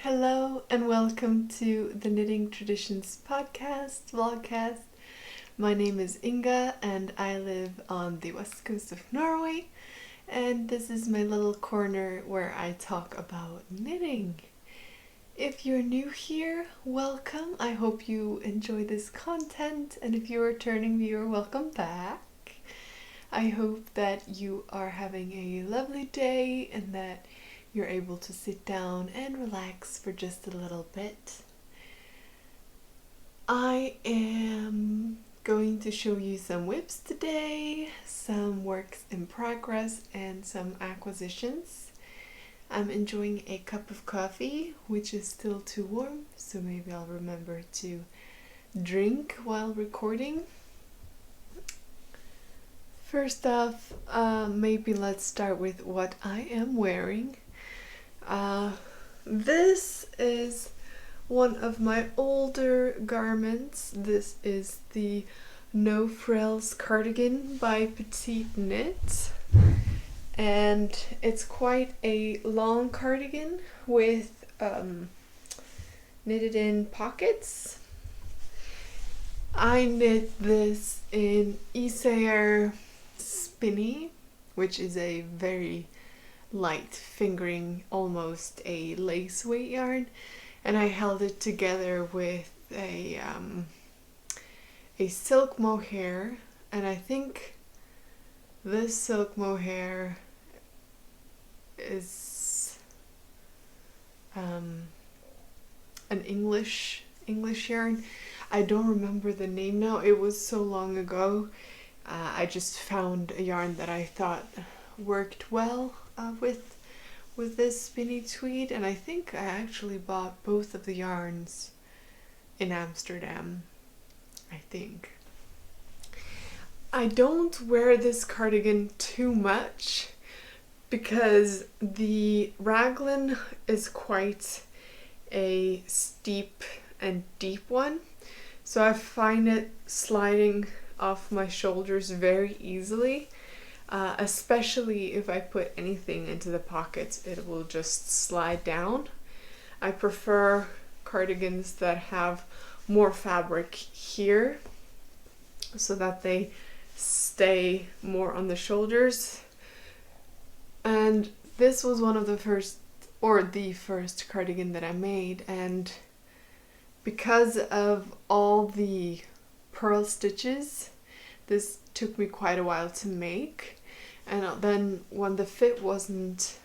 Hello and welcome to the Knitting Traditions vlogcast. My name is Inga and I live on the west coast of Norway, and this is my little corner where I talk about knitting. If you're new here, welcome. I hope you enjoy this content, and if you're a returning viewer, welcome back. I hope that you are having a lovely day and that you're able to sit down and relax for just a little bit. I am going to show you some whips today, some works in progress, and some acquisitions. I'm enjoying a cup of coffee, which is still too warm, so maybe I'll remember to drink while recording. First off, maybe let's start with what I am wearing. This is one of my older garments. This is the No Frills cardigan by petiteknit, and it's quite a long cardigan with knitted in pockets. I knit this in isager spinni, which is a very light fingering, almost a lace weight yarn, and I held it together with a silk mohair, and I think this silk mohair is an English yarn. I don't remember the name now. It was so long ago. I just found a yarn that I thought worked well with this spinny tweed, and I think I actually bought both of the yarns in Amsterdam, I think. I don't wear this cardigan too much because the raglan is quite a steep and deep one, so I find it sliding off my shoulders very easily. Especially if I put anything into the pockets, it will just slide down. I prefer cardigans that have more fabric here so that they stay more on the shoulders. And this was one of the first cardigan that I made, and because of all the purl stitches, this took me quite a while to make. And then when the fit wasn't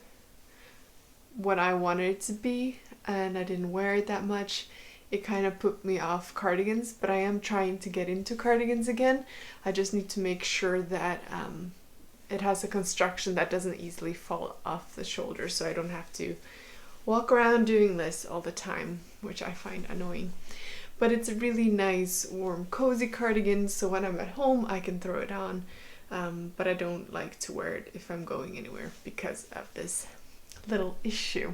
what I wanted it to be and I didn't wear it that much, it kind of put me off cardigans. But I am trying to get into cardigans again. I just need to make sure that it has a construction that doesn't easily fall off the shoulder, so I don't have to walk around doing this all the time, which I find annoying. But it's a really nice, warm, cozy cardigan, so when I'm at home I can throw it on. But I don't like to wear it if I'm going anywhere because of this little issue.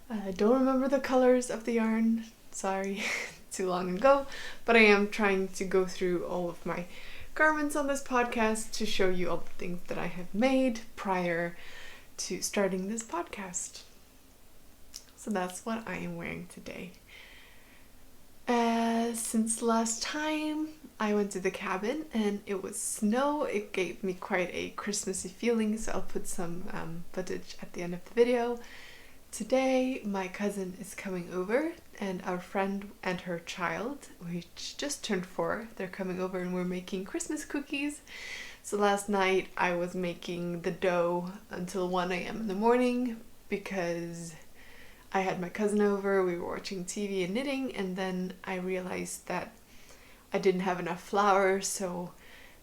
I don't remember the colors of the yarn, sorry, too long ago, but I am trying to go through all of my garments on this podcast to show you all the things that I have made prior to starting this podcast. So that's what I am wearing today. Since last time I went to the cabin and it was snow, it gave me quite a Christmassy feeling, so I'll put some footage at the end of the video. Today my cousin is coming over, and our friend and her child, which just turned 4, they're coming over and we're making Christmas cookies. So last night I was making the dough until 1 a.m. in the morning because I had my cousin over, we were watching TV and knitting, and then I realized that I didn't have enough flour, so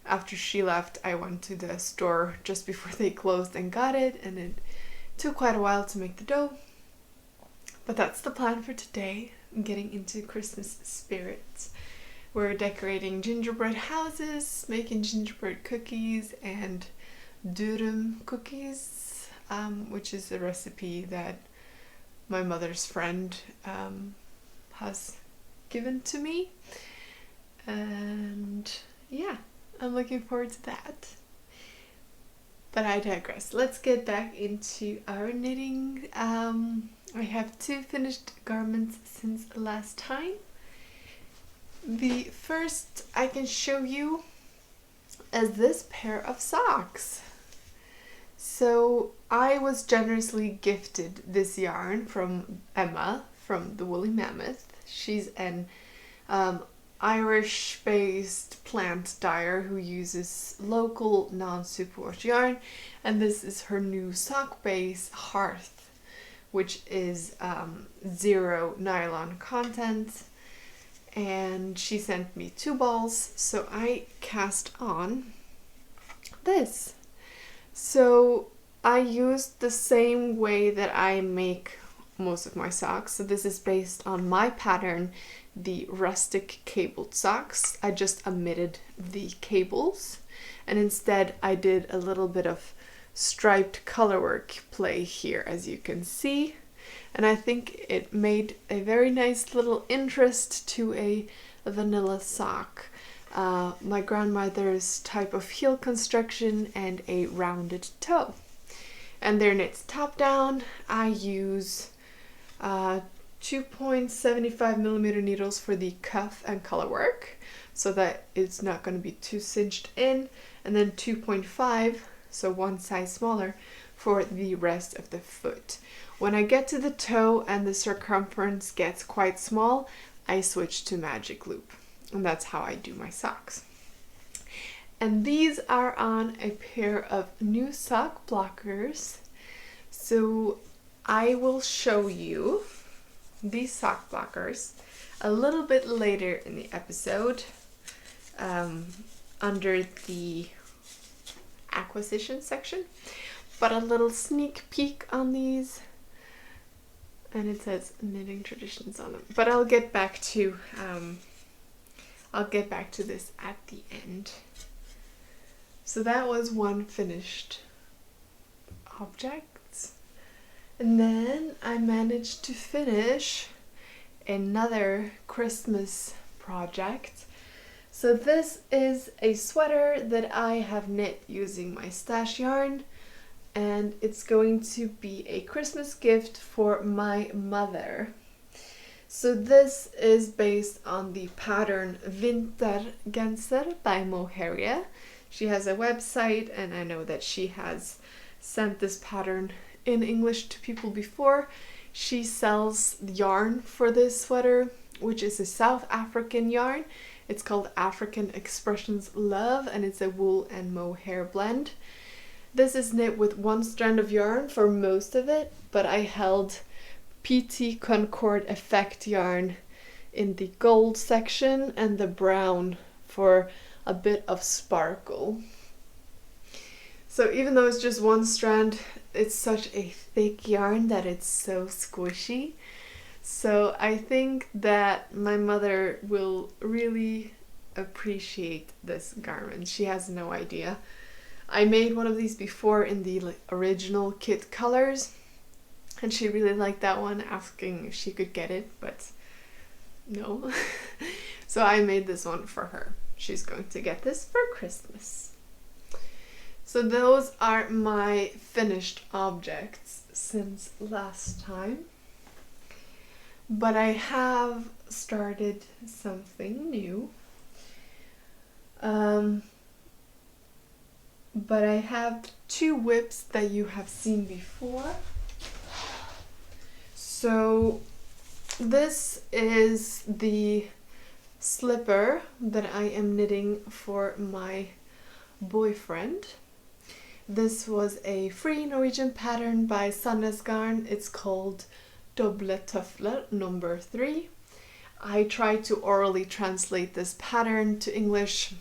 after she left I went to the store just before they closed and got it, and it took quite a while to make the dough. But that's the plan for today. I'm getting into Christmas spirits. We're decorating gingerbread houses, making gingerbread cookies and durum cookies, which is a recipe that my mother's friend has given to me, and yeah, I'm looking forward to that. But I digress. Let's get back into our knitting I have 2 finished garments since last time. The first I can show you is this pair of socks. So I was generously gifted this yarn from Emma from the Woolly Mammoth. She's an Irish-based plant dyer who uses local non-superwash yarn, and this is her new sock base, Hearth, which is 0 nylon content, and she sent me 2 balls, so I cast on this. So I used the same way that I make most of my socks. So this is based on my pattern, the rustic cabled socks. I just omitted the cables and instead I did a little bit of striped colorwork play here, as you can see. And I think it made a very nice little interest to a vanilla sock. My grandmother's type of heel construction and a rounded toe. And they're knit top down. I use 2.75 millimeter needles for the cuff and colorwork so that it's not going to be too cinched in, and then 2.5, so 1 size smaller, for the rest of the foot. When I get to the toe and the circumference gets quite small, I switch to magic loop, and that's how I do my socks. And these are on a pair of new sock blockers. So I will show you these sock blockers a little bit later in the episode, under the acquisition section, but a little sneak peek on these, and it says Knitting Traditions on them, but I'll get back to this at the end. So that was one finished object. And then I managed to finish another Christmas project. So this is a sweater that I have knit using my stash yarn, and it's going to be a Christmas gift for my mother. So this is based on the pattern Vinter Genser by Mohairias. She has a website, and I know that she has sent this pattern in English to people before. She sells yarn for this sweater, which is a South African yarn. It's called African Expressions Love, and it's a wool and mohair blend. This is knit with 1 strand of yarn for most of it, but I held PT Concorde effect yarn in the gold section and the brown for a bit of sparkle. So even though it's just 1 strand, it's such a thick yarn that it's so squishy. So I think that my mother will really appreciate this garment. She has no idea. I made one of these before in the original kit colors, and she really liked that one, asking if she could get it, but no. So I made this one for her. She's going to get this for Christmas. So those are my finished objects since last time. But I have started something new. But I have 2 whips that you have seen before. So this is the slipper that I am knitting for my boyfriend. This was a free Norwegian pattern by Sandnes Garn. It's called Doble Tøfler number 3. I tried to orally translate this pattern to English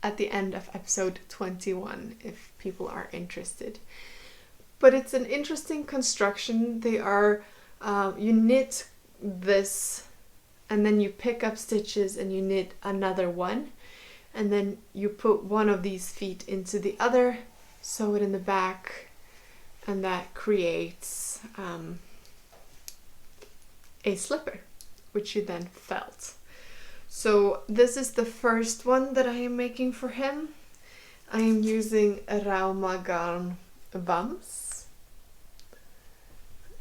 at the end of episode 21 if people are interested. But it's an interesting construction. They are, you knit this and then you pick up stitches and you knit another one, and then you put one of these feet into the other, sew it in the back, and that creates a slipper, which you then felt. So this is the first one that I am making for him. I am using a Rauma Garn Vams,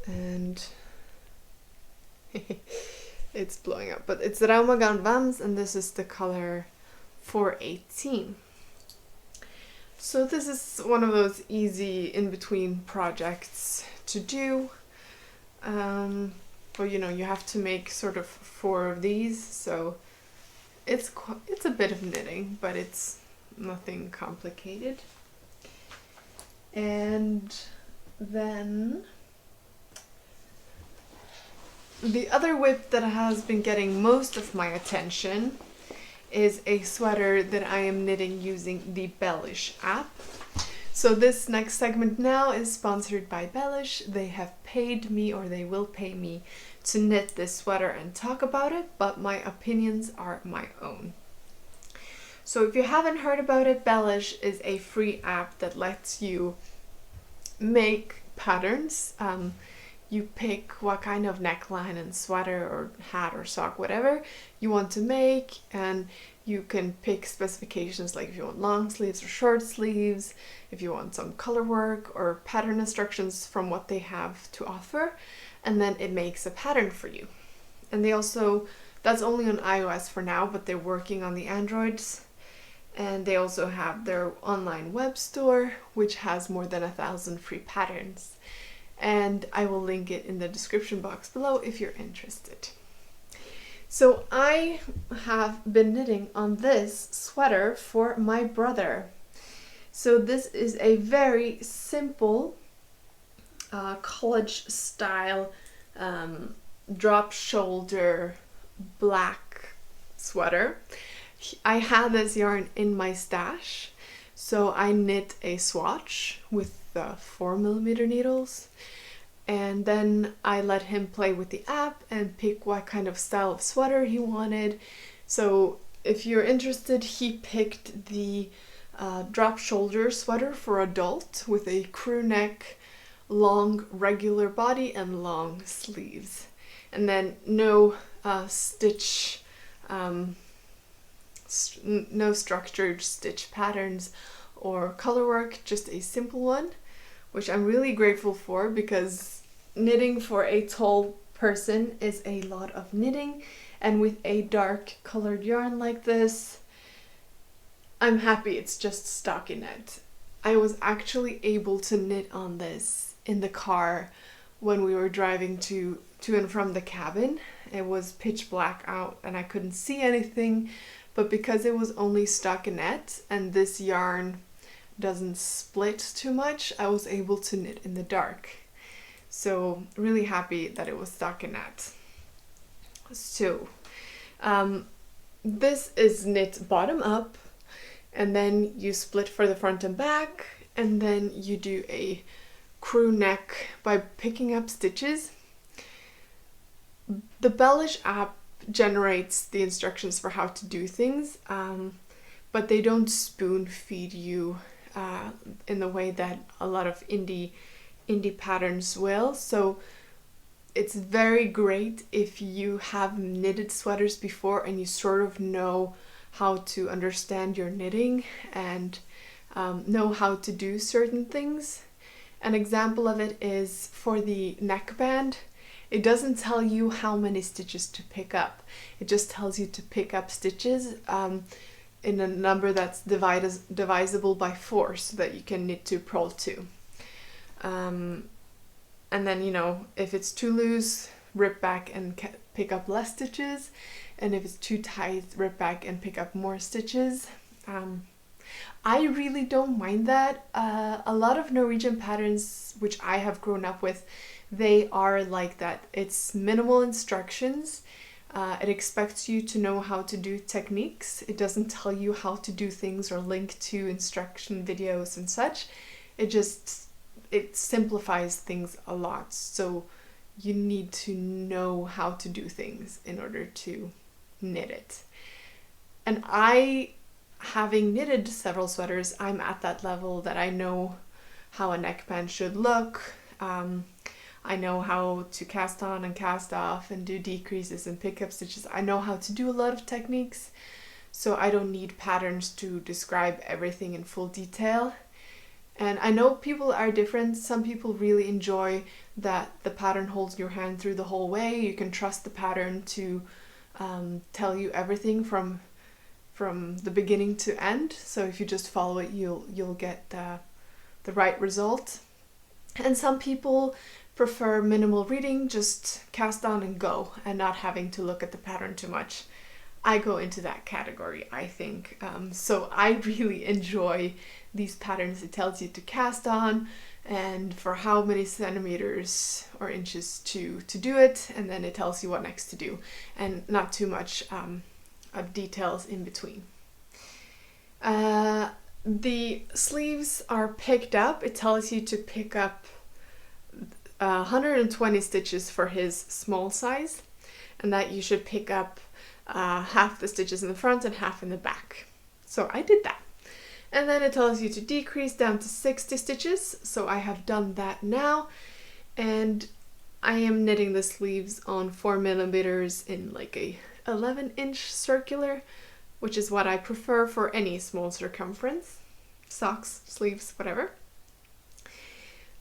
and It's blowing up, but it's Raumagan Vams, and this is the color 418. So this is one of those easy in-between projects to do. But you have to make sort of 4 of these, so it's a bit of knitting, but it's nothing complicated. And then the other whip that has been getting most of my attention is a sweater that I am knitting using the Bellish app. So this next segment now is sponsored by Bellish. They have paid me, or they will pay me, to knit this sweater and talk about it, but my opinions are my own. So if you haven't heard about it, Bellish is a free app that lets you make patterns. You pick what kind of neckline and sweater or hat or sock, whatever you want to make, and you can pick specifications like if you want long sleeves or short sleeves, if you want some color work or pattern instructions from what they have to offer, and then it makes a pattern for you. And they also, that's only on iOS for now, but they're working on the Androids. And they also have their online web store, which has more than 1,000 free patterns. And I will link it in the description box below if you're interested. So I have been knitting on this sweater for my brother. So this is a very simple college style drop shoulder black sweater. I had this yarn in my stash, so I knit a swatch with the 4mm needles, and then I let him play with the app and pick what kind of style of sweater he wanted. So if you're interested, he picked the drop shoulder sweater for adult with a crew neck, long regular body and long sleeves, and then no stitch, no structured stitch patterns or color work, just a simple one, which I'm really grateful for, because knitting for a tall person is a lot of knitting, and with a dark colored yarn like this, I'm happy it's just stockinette. I was actually able to knit on this in the car when we were driving to and from the cabin. It was pitch black out and I couldn't see anything, but because it was only stockinette and this yarn doesn't split too much, I was able to knit in the dark. So really happy that it was stockinette. So this is knit bottom up, and then you split for the front and back, and then you do a crew neck by picking up stitches. The Bellish app generates the instructions for how to do things, but they don't spoon feed you in the way that a lot of indie patterns will. So it's very great if you have knitted sweaters before and you sort of know how to understand your knitting and know how to do certain things. An example of it is for the neckband. It doesn't tell you how many stitches to pick up. It just tells you to pick up stitches in a number that's divisible by 4, so that you can knit to purl 2. And then, if it's too loose, rip back and pick up less stitches, and if it's too tight, rip back and pick up more stitches. I really don't mind that. A lot of Norwegian patterns, which I have grown up with, they are like that. It's minimal instructions. It expects you to know how to do techniques. It doesn't tell you how to do things or link to instruction videos and such. It simplifies things a lot. So you need to know how to do things in order to knit it. And having knitted several sweaters, I'm at that level that I know how a neckband should look. I know how to cast on and cast off and do decreases and pick up stitches. I know how to do a lot of techniques, so I don't need patterns to describe everything in full detail. And I know people are different. Some people really enjoy that the pattern holds your hand through the whole way. You can trust the pattern to tell you everything from the beginning to end. So if you just follow it, you'll get the right result. And some people prefer minimal reading, just cast on and go, and not having to look at the pattern too much. I go into that category, I think. So I really enjoy these patterns. It tells you to cast on and for how many centimeters or inches to do it, and then it tells you what next to do, and not too much of details in between. The sleeves are picked up. It tells you to pick up 120 stitches for his small size, and that you should pick up half the stitches in the front and half in the back. So I did that. And then it tells you to decrease down to 60 stitches. So I have done that now. And I am knitting the sleeves on 4mm in like a 11-inch circular, which is what I prefer for any small circumference. Socks, sleeves, whatever.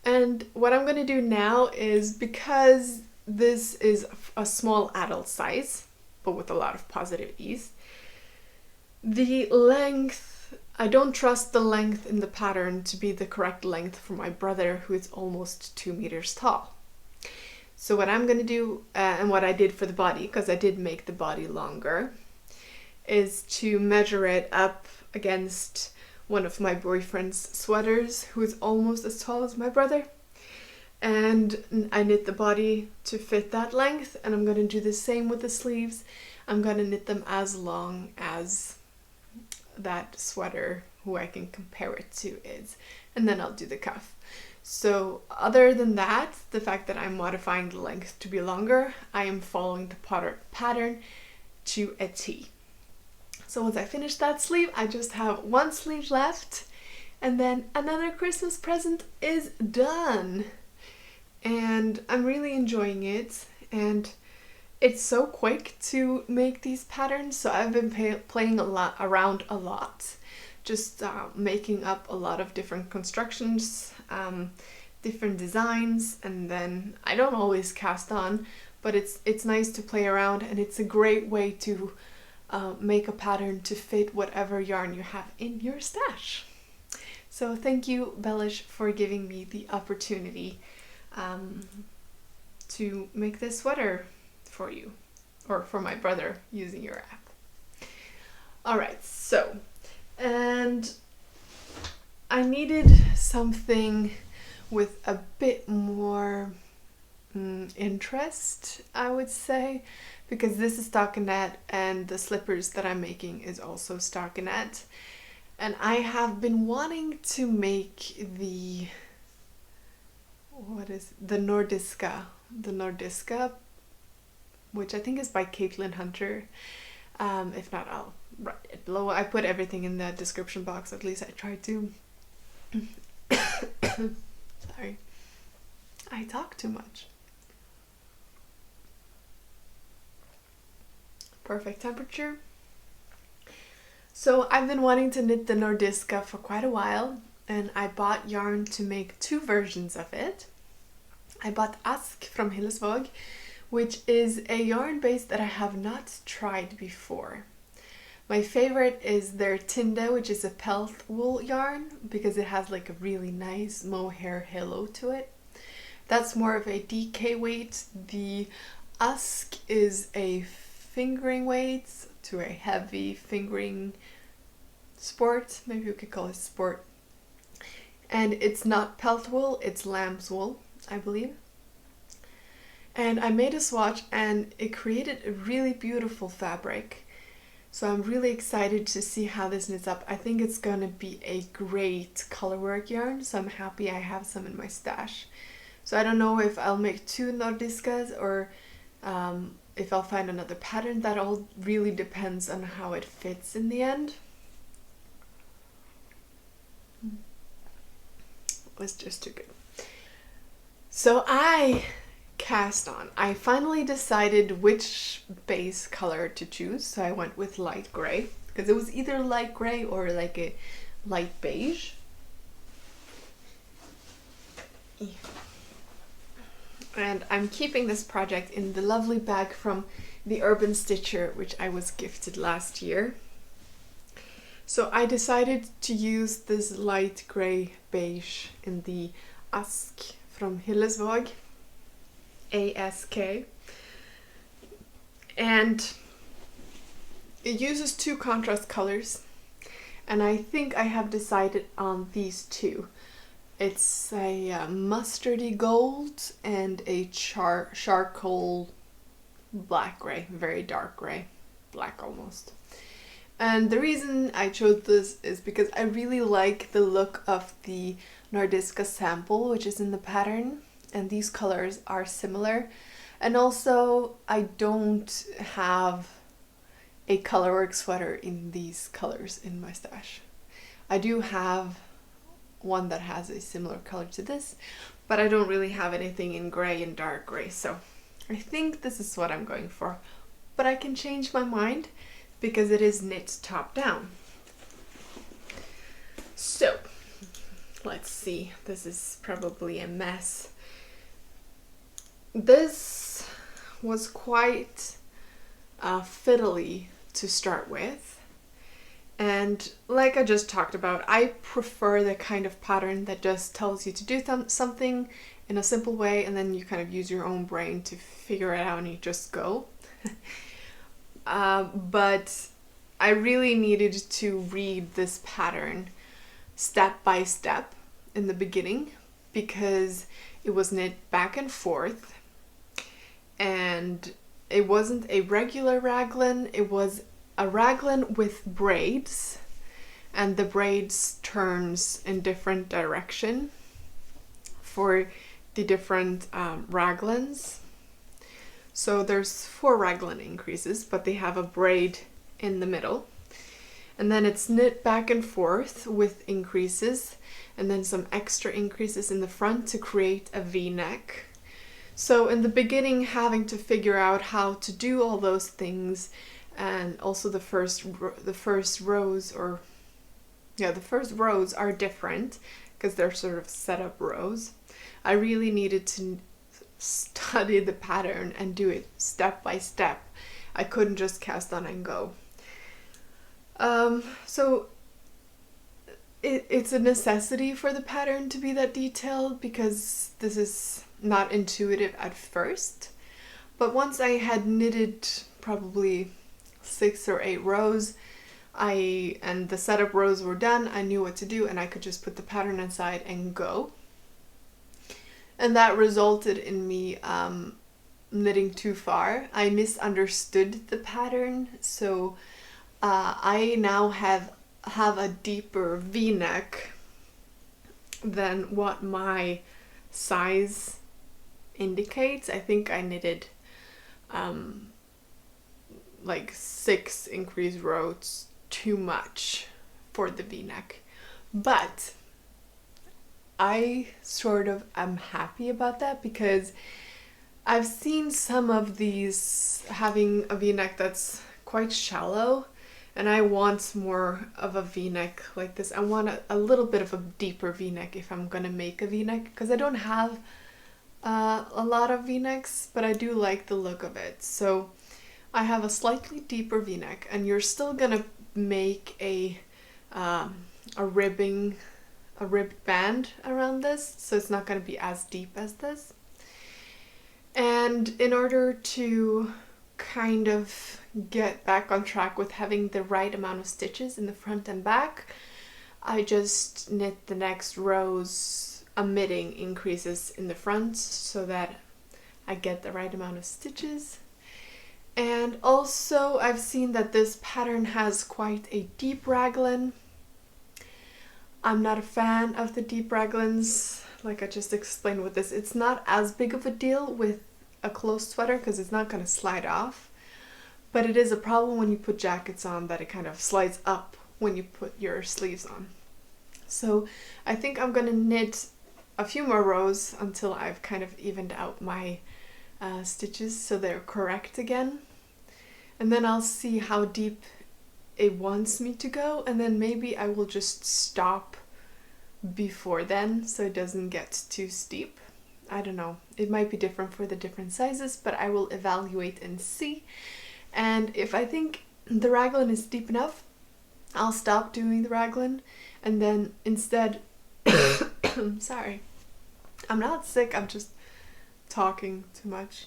And what I'm going to do now is, because this is a small adult size, but with a lot of positive ease, the length, I don't trust the length in the pattern to be the correct length for my brother, who is almost 2 meters tall. So what I'm going to do, and what I did for the body, because I did make the body longer, is to measure it up against one of my boyfriend's sweaters, who is almost as tall as my brother. And I knit the body to fit that length, and I'm going to do the same with the sleeves. I'm going to knit them as long as that sweater, who I can compare it to, is, and then I'll do the cuff. So other than that, the fact that I'm modifying the length to be longer, I am following the pattern to a T. So once I finish that sleeve, I just have one sleeve left, and then another Christmas present is done. And I'm really enjoying it, and it's so quick to make these patterns. So I've been playing around a lot, just making up a lot of different constructions, different designs, and then I don't always cast on, but it's nice to play around, and it's a great way to make a pattern to fit whatever yarn you have in your stash. So thank you, Bellish, for giving me the opportunity to make this sweater for you, or for my brother, using your app. Alright, so, and I needed something with a bit more interest, I would say, because this is stockinette, and the slippers that I'm making is also stockinette. And I have been wanting to make the Nordisca, which I think is by Caitlyn Hunter. If not, I'll write it below. I put everything in the description box, at least I tried to. Sorry, I talk too much. Perfect temperature. So I've been wanting to knit the Nordisca for quite a while, and I bought yarn to make 2 versions of it. I bought Ask from Hillesvåg, which is a yarn base that I have not tried before. My favorite is their Tinde, which is a pelt wool yarn, because it has like a really nice mohair halo to it. That's more of a DK weight. The Ask is a fingering weight to a heavy fingering sport, maybe we could call it sport. And it's not pelt wool, it's lamb's wool, I believe. And I made a swatch, and it created a really beautiful fabric. So I'm really excited to see how this knits up. I think it's gonna be a great colorwork yarn, so I'm happy I have some in my stash. So I don't know if I'll make 2 Nordiscas, or if I'll find another pattern. That all really depends on how it fits in the end. It was just too good. So I cast on. I finally decided which base color to choose, so I went with light gray, because it was either light gray or like a light beige. And I'm keeping this project in the lovely bag from the Urban Stitcher, which I was gifted last year. So I decided to use this light grey beige in the Ask from Hillesvåg, ASK. And it uses 2 contrast colors, and I think I have decided on these 2. It's a mustardy gold and a charcoal black grey, very dark grey, black almost. And the reason I chose this is because I really like the look of the Nordisca sample, which is in the pattern, and these colors are similar. And also, I don't have a colorwork sweater in these colors in my stash. I do have one that has a similar color to this, but I don't really have anything in gray and dark gray, so I think this is what I'm going for. But I can change my mind because it is knit top down. So, let's see. This is probably a mess. This was quite fiddly to start with. And like I just talked about, I prefer the kind of pattern that just tells you to do something in a simple way, and then you kind of use your own brain to figure it out and you just go. But I really needed to read this pattern step by step in the beginning because it was knit back and forth, and it wasn't a regular raglan, it was a raglan with braids, and the braids turns in different direction for the different raglans. So there's 4 raglan increases, but they have a braid in the middle. And then it's knit back and forth with increases, and then some extra increases in the front to create a V-neck. So in the beginning, having to figure out how to do all those things, and also the first rows are different because they're sort of set up rows. I really needed to study the pattern and do it step by step. I couldn't just cast on and go. So it's a necessity for the pattern to be that detailed because this is not intuitive at first. But once I had knitted probably 6 or 8 rows, and the setup rows were done, I knew what to do and I could just put the pattern inside and go. And that resulted in me knitting too far. I misunderstood the pattern, so I now have a deeper V-neck than what my size indicates. I think I knitted like 6 increased rows too much for the V-neck, but I sort of am happy about that because I've seen some of these having a V-neck that's quite shallow, and I want more of a V-neck like this. I want a little bit of a deeper V-neck if I'm gonna make a V-neck, because I don't have a lot of V-necks, but I do like the look of it. So I have a slightly deeper V-neck, and you're still gonna make a ribbed band around this, so it's not gonna be as deep as this. And in order to kind of get back on track with having the right amount of stitches in the front and back, I just knit the next rows omitting increases in the front so that I get the right amount of stitches. And also I've seen that this pattern has quite a deep raglan. I'm not a fan of the deep raglans, like I just explained with this. It's not as big of a deal with a closed sweater because it's not going to slide off, but it is a problem when you put jackets on that it kind of slides up when you put your sleeves on. So I think I'm going to knit a few more rows until I've kind of evened out my stitches so they're correct again, and then I'll see how deep it wants me to go, and then maybe I will just stop before then so it doesn't get too steep. I don't know, it might be different for the different sizes, but I will evaluate and see. And if I think the raglan is deep enough, I'll stop doing the raglan and then instead sorry, I'm not sick, I'm just talking too much.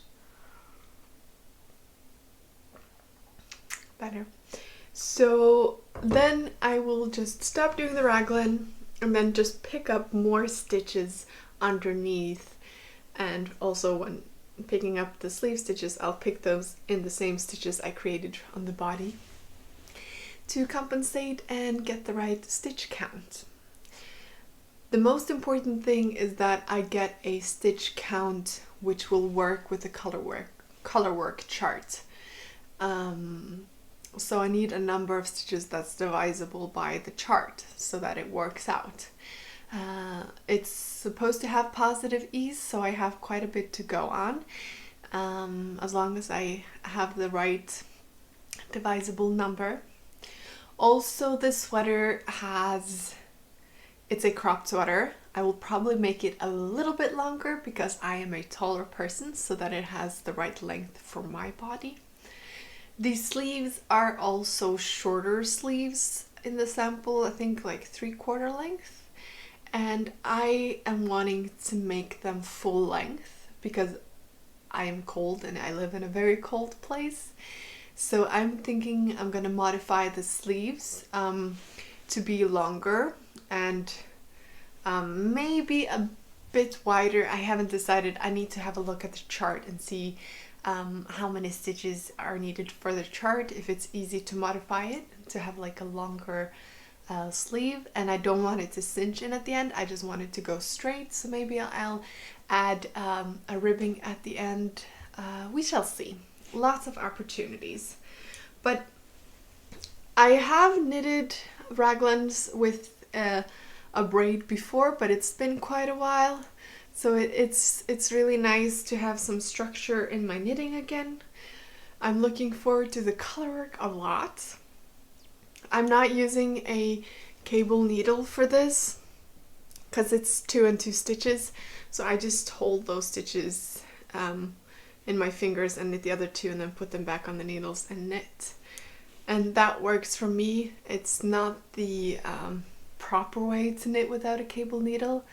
Better. So then I will just stop doing the raglan and then just pick up more stitches underneath. And also when picking up the sleeve stitches, I'll pick those in the same stitches I created on the body to compensate and get the right stitch count. The most important thing is that I get a stitch count which will work with the colorwork chart. So I need a number of stitches that's divisible by the chart so that it works out. It's supposed to have positive ease, so I have quite a bit to go on. As long as I have the right divisible number. Also, this sweater it's a cropped sweater. I will probably make it a little bit longer because I am a taller person so that it has the right length for my body. These sleeves are also shorter sleeves in the sample, I think like 3/4 length. And I am wanting to make them full length because I am cold and I live in a very cold place. So I'm thinking I'm gonna modify the sleeves to be longer and maybe a bit wider. I haven't decided. I need to have a look at the chart and see how many stitches are needed for the chart, if it's easy to modify it to have like a longer sleeve. And I don't want it to cinch in at the end, I just want it to go straight, so maybe I'll add a ribbing at the end. We shall see. Lots of opportunities. But I have knitted raglans with a braid before, but it's been quite a while, so it's really nice to have some structure in my knitting again. I'm looking forward to the colorwork a lot. I'm not using a cable needle for this because it's 2 and 2 stitches, so I just hold those stitches in my fingers and knit the other 2 and then put them back on the needles and knit. And that works for me. It's not the proper way to knit without a cable needle,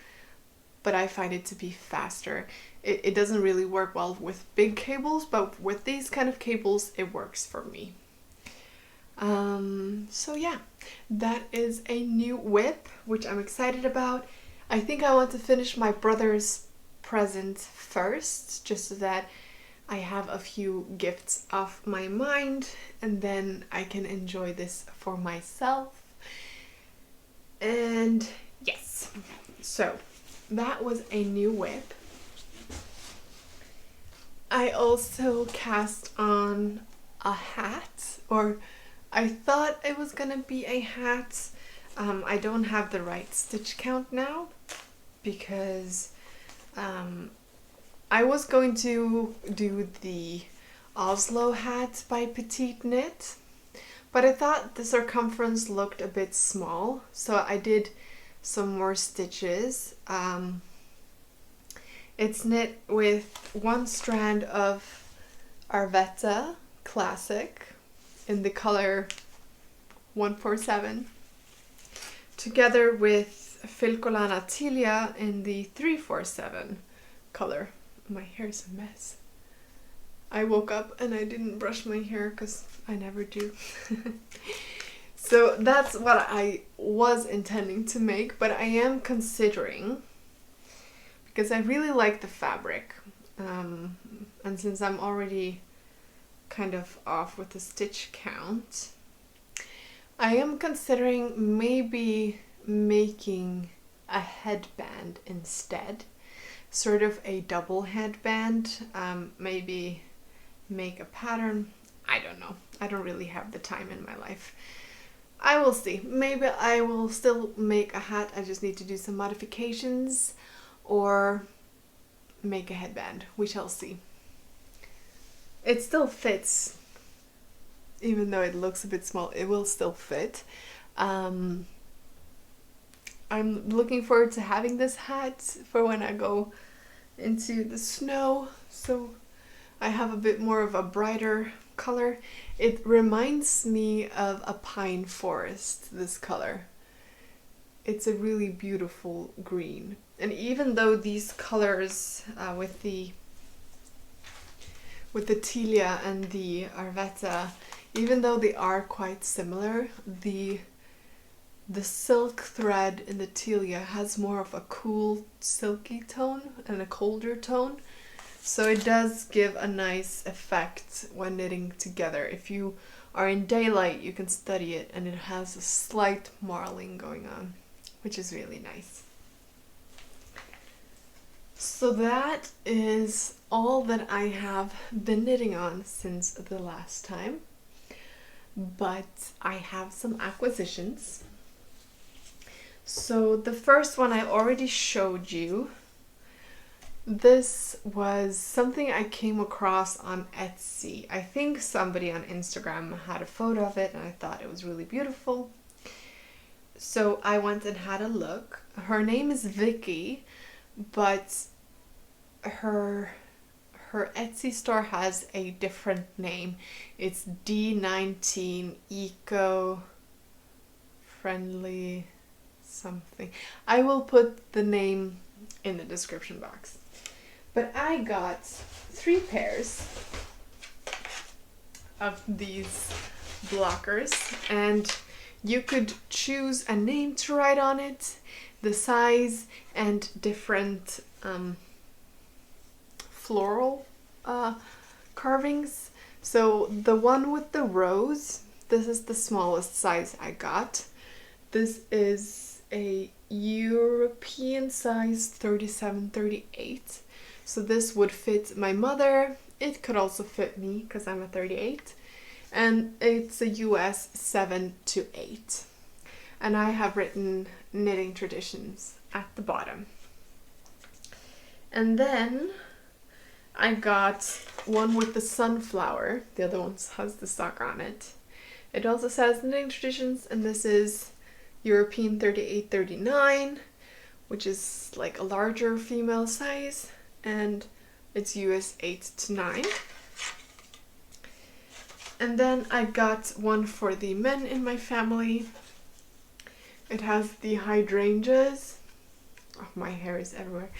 but I find it to be faster. It doesn't really work well with big cables, but with these kind of cables it works for me. So yeah, that is a new whip, which I'm excited about. I think I want to finish my brother's present first, just so that I have a few gifts off my mind, and then I can enjoy this for myself. And yes, so that was a new whip. I also cast on a hat, or I thought it was gonna be a hat. I don't have the right stitch count now because I was going to do the oslohat by petiteknit, but I thought the circumference looked a bit small, so I did some more stitches. It's knit with 1 strand of Arvetta Classic in the color 147, together with Filcolana Tilia in the 347 color. My hair is a mess. I woke up and I didn't brush my hair because I never do. So that's what I was intending to make, but I am considering, because I really like the fabric, and since I'm already kind of off with the stitch count, I am considering maybe making a headband instead, sort of a double headband. Maybe make a pattern. I don't know. I don't really have the time in my life. I will see. Maybe I will still make a hat. I just need to do some modifications, or make a headband. We shall see. It still fits. Even though it looks a bit small, it will still fit. I'm looking forward to having this hat for when I go into the snow, so I have a bit more of a brighter color. It reminds me of a pine forest, this color. It's a really beautiful green. And even though these colors with the tilia and the arvetta, even though they are quite similar, the silk thread in the tilia has more of a cool silky tone and a colder tone. So it does give a nice effect when knitting together. If you are in daylight, you can study it, and it has a slight marling going on, which is really nice. So that is all that I have been knitting on since the last time. But I have some acquisitions. So the first one I already showed you. This was something I came across on Etsy. I think somebody on Instagram had a photo of it and I thought it was really beautiful. So I went and had a look. Her name is Vicky, but her Etsy store has a different name. It's D19 Eco Friendly something. I will put the name in the description box. But I got 3 pairs of these blockers, and you could choose a name to write on it, the size, and different floral carvings. So the one with the rose, this is the smallest size I got. This is a European size 37-38. So this would fit my mother. It could also fit me because I'm a 38. And it's a US 7-8. And I have written Knitting Traditions at the bottom. And then I got one with the sunflower. The other one has the sock on it. It also says Knitting Traditions, and this is European 38-39, which is like a larger female size. And it's US 8-9. And then I got one for the men in my family. It has the hydrangeas. Oh, my hair is everywhere.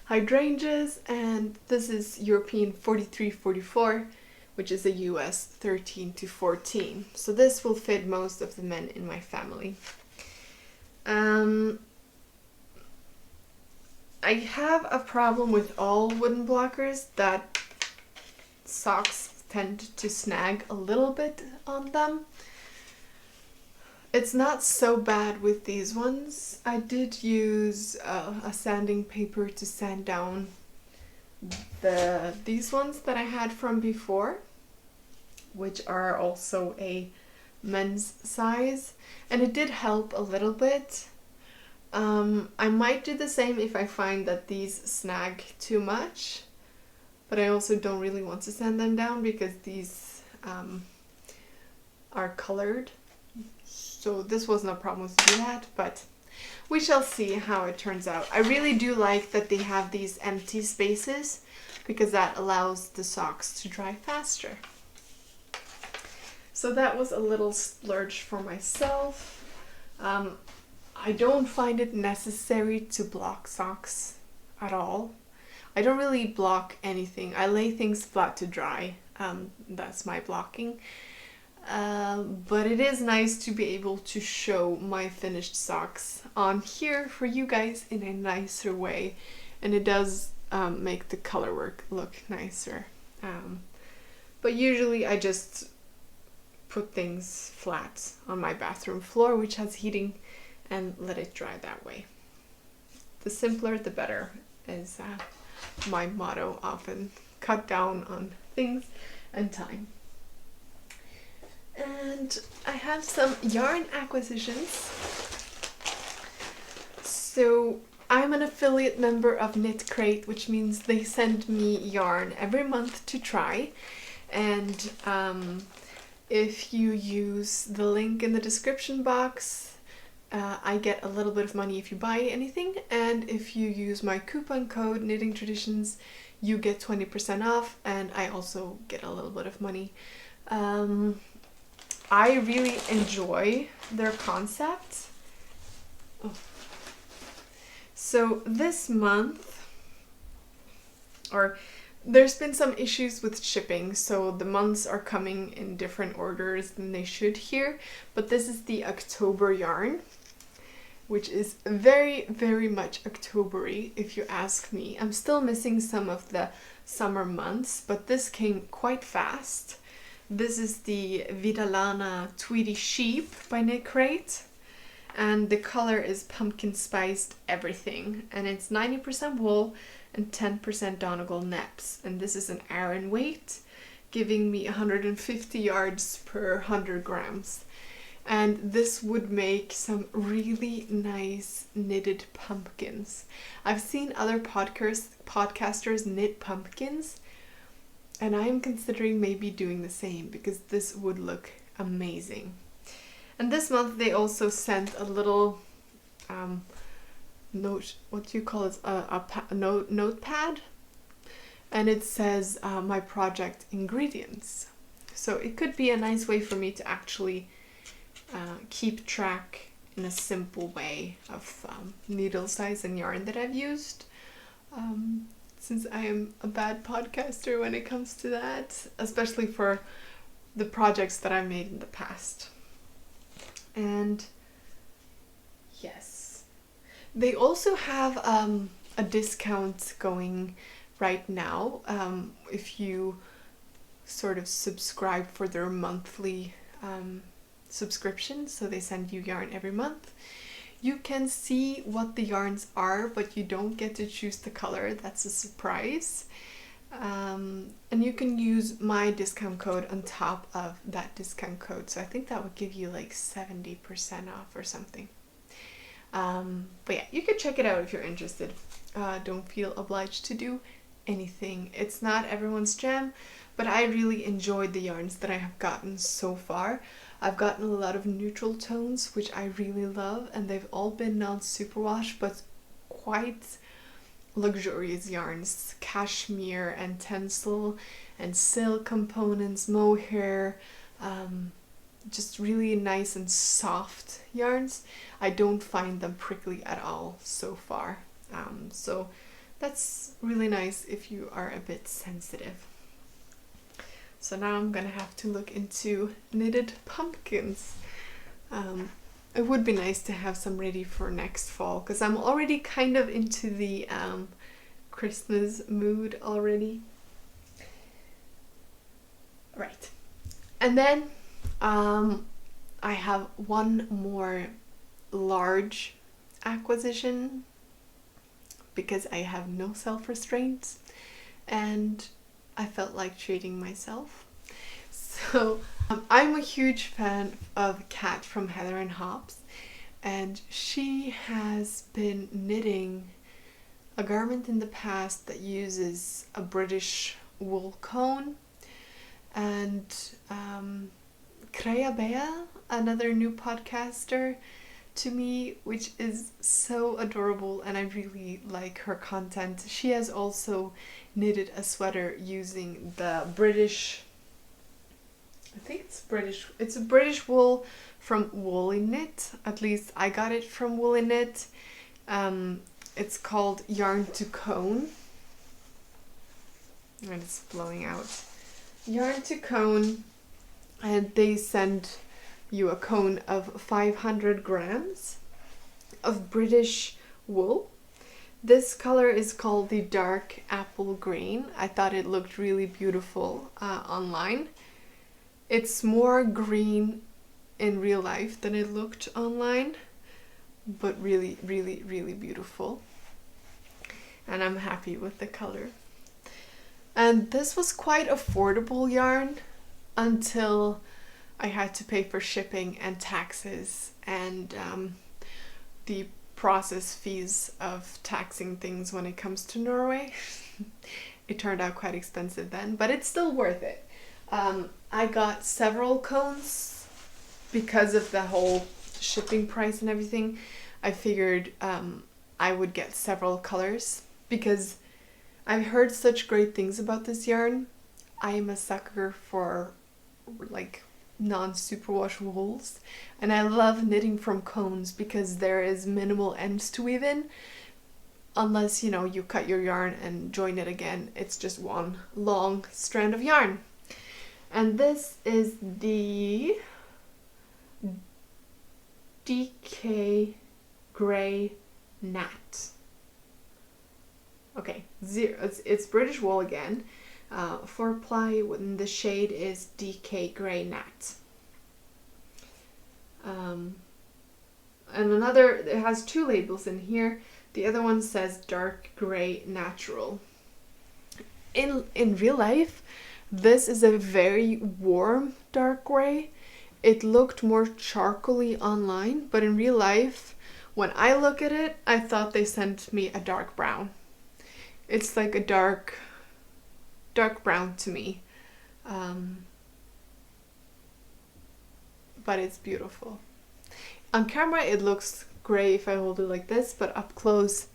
Hydrangeas, and this is European 43-44, which is a US 13-14. So this will fit most of the men in my family. I have a problem with all wooden blockers that socks tend to snag a little bit on them. It's not so bad with these ones. I did use a sanding paper to sand down these ones that I had from before, which are also a men's size, and it did help a little bit. I might do the same if I find that these snag too much, but I also don't really want to sand them down because these are colored. So this wasn't a problem to do that, but we shall see how it turns out. I really do like that they have these empty spaces because that allows the socks to dry faster. So that was a little splurge for myself. I don't find it necessary to block socks at all. I don't really block anything. I lay things flat to dry. That's my blocking. But it is nice to be able to show my finished socks on here for you guys in a nicer way. And it does make the color work look nicer. But usually I just put things flat on my bathroom floor, which has heating, and let it dry that way. The simpler the better is my motto often. Cut down on things and time. And I have some yarn acquisitions. So I'm an affiliate member of Knit Crate, which means they send me yarn every month to try. And if you use the link in the description box, I get a little bit of money if you buy anything, and if you use my coupon code Knittingtraditions, you get 20% off, and I also get a little bit of money. I really enjoy their concept. Oh. So this month, there's been some issues with shipping, so the months are coming in different orders than they should here, but this is the October yarn, which is very, very much Octobery, if you ask me. I'm still missing some of the summer months, but this came quite fast. This is the Vidalana Tweedy Sheep by Knit Crate, and the color is pumpkin spiced everything, and it's 90% wool and 10% Donegal neps, and this is an Aran weight, giving me 150 yards per 100 grams. And this would make some really nice knitted pumpkins. I've seen other podcasters knit pumpkins, and I am considering maybe doing the same because this would look amazing. And this month they also sent a little note, what do you call it, a notepad, and it says my project ingredients. So it could be a nice way for me to actually keep track in a simple way of needle size and yarn that I've used, since I am a bad podcaster when it comes to that, especially for the projects that I've made in the past. And yes, they also have a discount going right now if you sort of subscribe for their monthly subscription, so they send you yarn every month. You can see what the yarns are, but you don't get to choose the color. That's a surprise. And you can use my discount code on top of that discount code, so I think that would give you like 70% off or something. But yeah, you can check it out if you're interested. Don't feel obliged to do anything. It's not everyone's jam, but I really enjoyed the yarns that I have gotten so far. I've gotten a lot of neutral tones, which I really love, and they've all been non-superwash, but quite luxurious yarns. Cashmere and tencel and silk components, mohair, just really nice and soft yarns. I don't find them prickly at all so far. So that's really nice if you are a bit sensitive. So now I'm gonna have to look into knitted pumpkins. It would be nice to have some ready for next fall, because I'm already kind of into the Christmas mood already. Right. And then I have one more large acquisition because I have no self-restraint and I felt like treating myself. So I'm a huge fan of Kat from Heather and Hops, and she has been knitting a garment in the past that uses a British wool cone, and Kreia Bea, another new podcaster to me, which is so adorable, and I really like her content. She has also knitted a sweater using the British, I think it's British, it's a British wool from Woollammoths. At least I got it from Woollammoths. It's called Yarn to Cone, and it's blowing out. Yarn to Cone, and they send you a cone of 500 grams of British wool. This color is called the dark apple green. I thought it looked really beautiful online. It's more green in real life than it looked online, but really, really, really beautiful. And I'm happy with the color. And this was quite affordable yarn until I had to pay for shipping and taxes and the process fees of taxing things when it comes to Norway. It turned out quite expensive then, but it's still worth it. I got several cones because of the whole shipping price and everything, I figured I would get several colors because I've heard such great things about this yarn. I am a sucker for like non-superwash wools, and I love knitting from cones because there is minimal ends to weave in. Unless, you know, you cut your yarn and join it again, it's just one long strand of yarn. And this is the DK Grey Nat. Okay, it's British wool again. 4-ply, and the shade is DK Grey Nat. And another, it has 2 labels in here. The other one says dark grey natural. In real life, this is a very warm dark grey. It looked more charcoaly online, but in real life, when I look at it, I thought they sent me a dark brown. It's like a dark brown to me. But it's beautiful. On camera, it looks grey if I hold it like this, but up close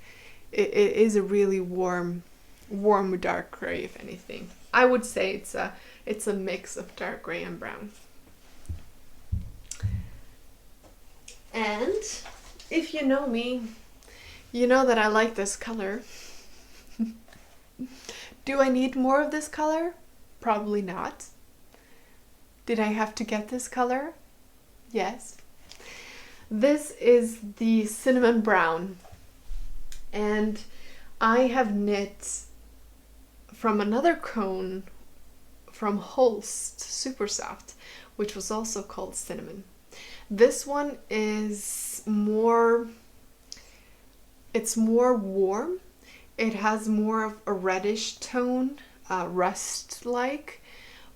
it is a really warm dark grey. If anything, I would say it's a mix of dark grey and brown. And if you know me, you know that I like this color. Do I need more of this color? Probably not. Did I have to get this color? Yes. This is the cinnamon brown, and I have knit from another cone from Holst Super Soft, which was also called cinnamon. This one is more warm. It has more of a reddish tone, rust-like,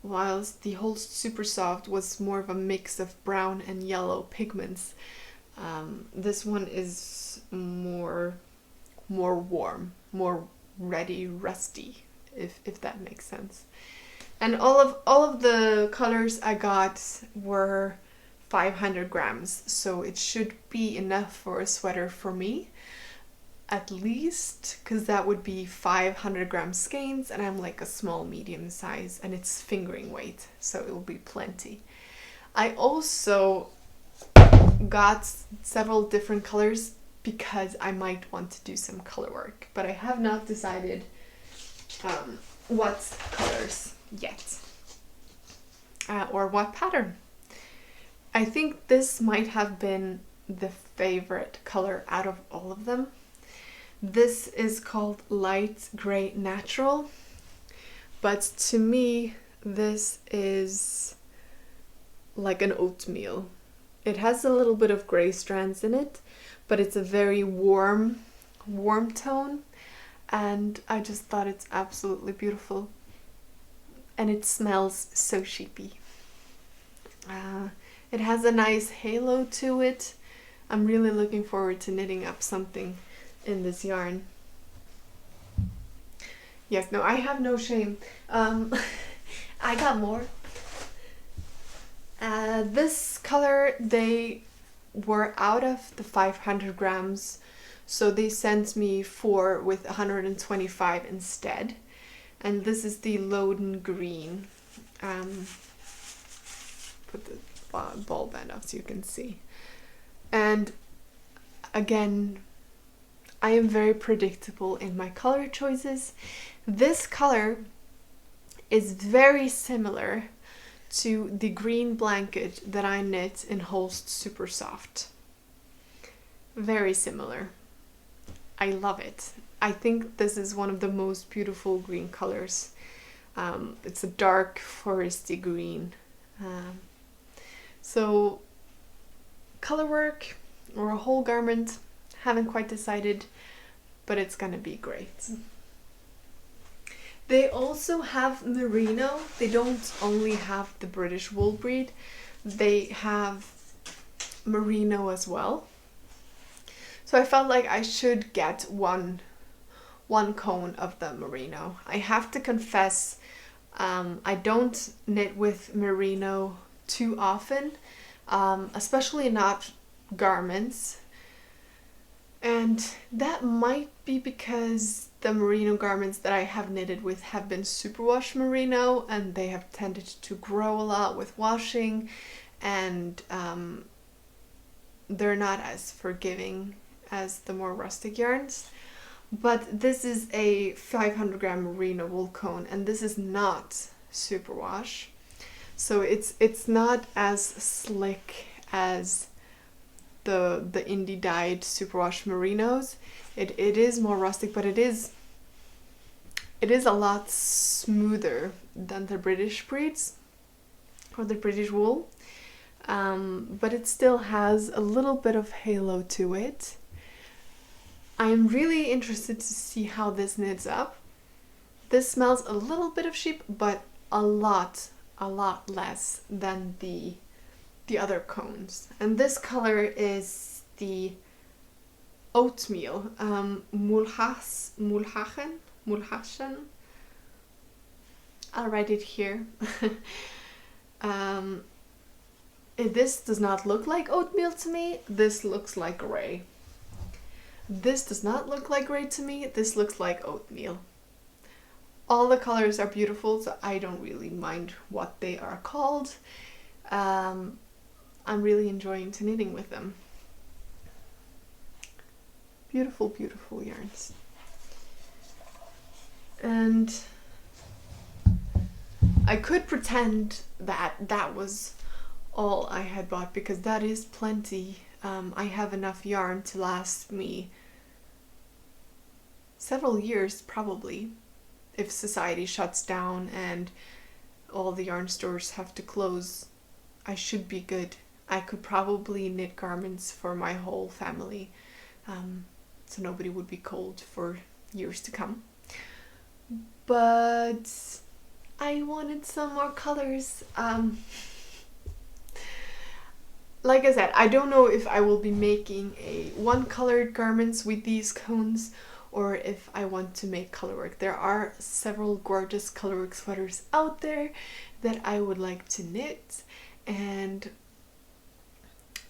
whilst the Holst Super Soft was more of a mix of brown and yellow pigments. This one is more warm, more reddy, rusty, if that makes sense. And all of the colors I got were 500 grams, so it should be enough for a sweater for me, at least, because that would be 500 gram skeins, and I'm like a small medium size, and it's fingering weight, so it will be plenty. I also got several different colors because I might want to do some color work, but I have not decided what colors yet, or what pattern. I think this might have been the favorite color out of all of them. This is called light gray natural, but to me this is like an oatmeal. It has a little bit of gray strands in it, but it's a very warm tone, and I just thought it's absolutely beautiful, and it smells so sheepy. It has a nice halo to it. I'm really looking forward to knitting up something in this yarn. Yes, no, I have no shame. I got more. This color, they were out of the 500 grams, so they sent me 4 with 125 instead. And this is the Loden Green. Put the ball band up so you can see. And again, I am very predictable in my color choices. This color is very similar to the green blanket that I knit in Holst Super Soft. Very similar. I love it. I think this is one of the most beautiful green colors. It's a dark foresty green. So color work or a whole garment, haven't quite decided, but it's gonna be great. They also have merino. They don't only have the British wool breed, they have merino as well. So I felt like I should get one cone of the merino. I have to confess, I don't knit with merino too often, especially not garments. And that might be because the merino garments that I have knitted with have been superwash merino, and they have tended to grow a lot with washing, and they're not as forgiving as the more rustic yarns. But this is a 500 gram merino wool cone, and this is not superwash, so it's not as slick as the indie dyed superwash merinos. It is more rustic, but it is a lot smoother than the British breeds or the British wool, but it still has a little bit of halo to it. I'm really interested to see how this knits up. This smells a little bit of sheep, but a lot less than the other cones. And this color is the oatmeal, mulhachen. I'll write it here. This does not look like oatmeal to me. This looks like gray. This does not look like gray to me. This looks like oatmeal. All the colors are beautiful, so I don't really mind what they are called. I'm really enjoying knitting with them. Beautiful, beautiful yarns. And I could pretend that that was all I had bought, because that is plenty. I have enough yarn to last me several years, probably, if society shuts down and all the yarn stores have to close. I should be good. I could probably knit garments for my whole family, so nobody would be cold for years to come. But I wanted some more colors. Like I said, I don't know if I will be making a one-colored garments with these cones, or if I want to make colorwork. There are several gorgeous colorwork sweaters out there that I would like to knit, and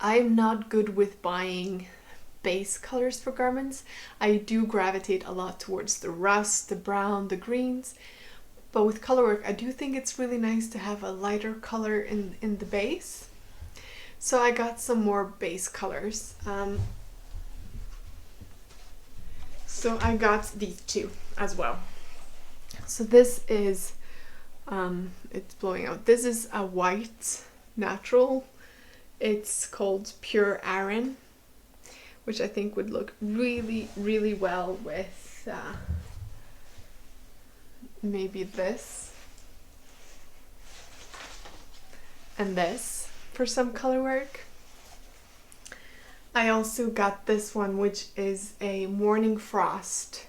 I'm not good with buying base colors for garments. I do gravitate a lot towards the rust, the brown, the greens, but with colorwork I do think it's really nice to have a lighter color in the base. So I got some more base colors. So I got these two as well. So this is, it's blowing out. This is a white natural. It's called Pure Aran, which I think would look really, really well with maybe this and this for some color work. I also got this one, which is a Morning Frost,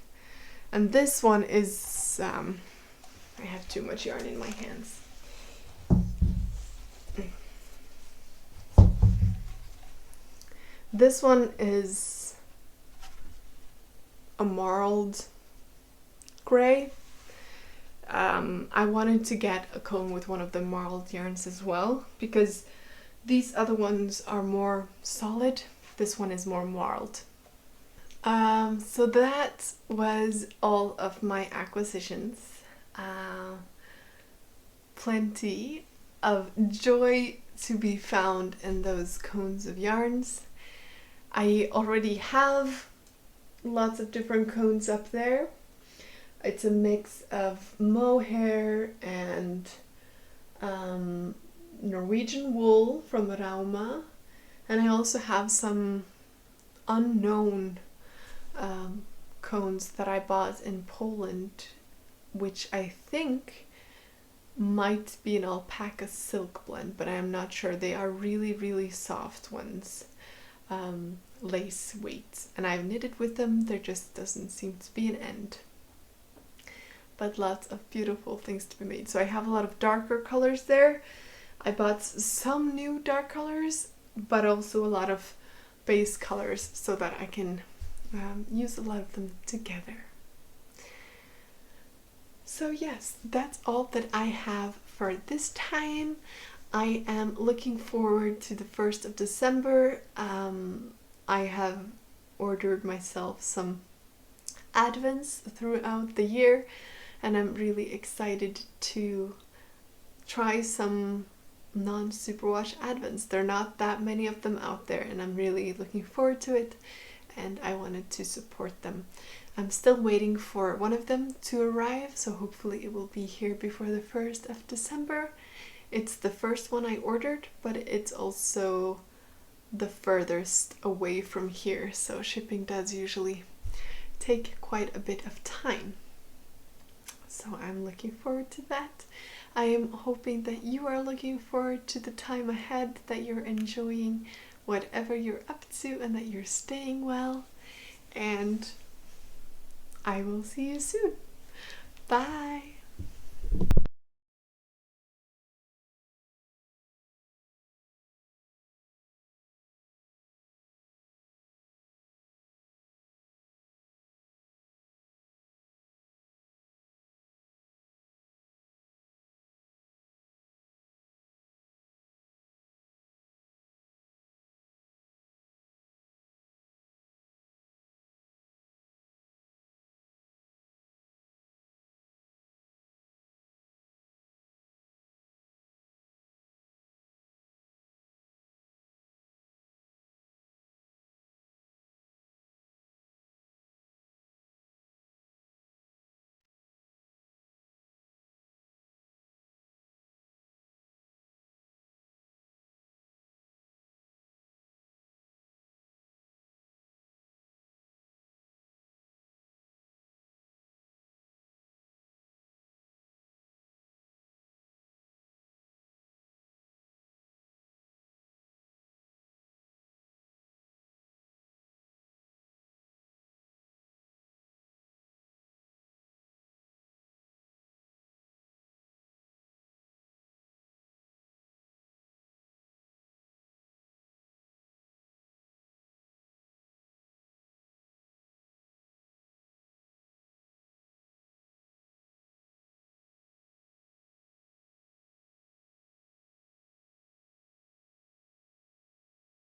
and this one is I have too much yarn in my hands. This one is a marled gray. I wanted to get a cone with one of the marled yarns as well, because these other ones are more solid. This one is more marled. So that was all of my acquisitions. Plenty of joy to be found in those cones of yarns. I already have lots of different cones up there. It's a mix of mohair and Norwegian wool from Rauma, and I also have some unknown cones that I bought in Poland, which I think might be an alpaca silk blend, but I am not sure. They are really, really soft ones, lace weight, and I've knitted with them. There just doesn't seem to be an end. But lots of beautiful things to be made. So I have a lot of darker colors there. I bought some new dark colors, but also a lot of base colors so that I can use a lot of them together. So yes, that's all that I have for this time. I am looking forward to the 1st of December. I have ordered myself some advents throughout the year, and I'm really excited to try some non-superwash advents. There are not that many of them out there, and I'm really looking forward to it, and I wanted to support them. I'm still waiting for one of them to arrive, so hopefully it will be here before the 1st of December. It's the first one I ordered, but it's also the furthest away from here, so shipping does usually take quite a bit of time. So I'm looking forward to that. I am hoping that you are looking forward to the time ahead, that you're enjoying whatever you're up to, and that you're staying well. And I will see you soon. Bye!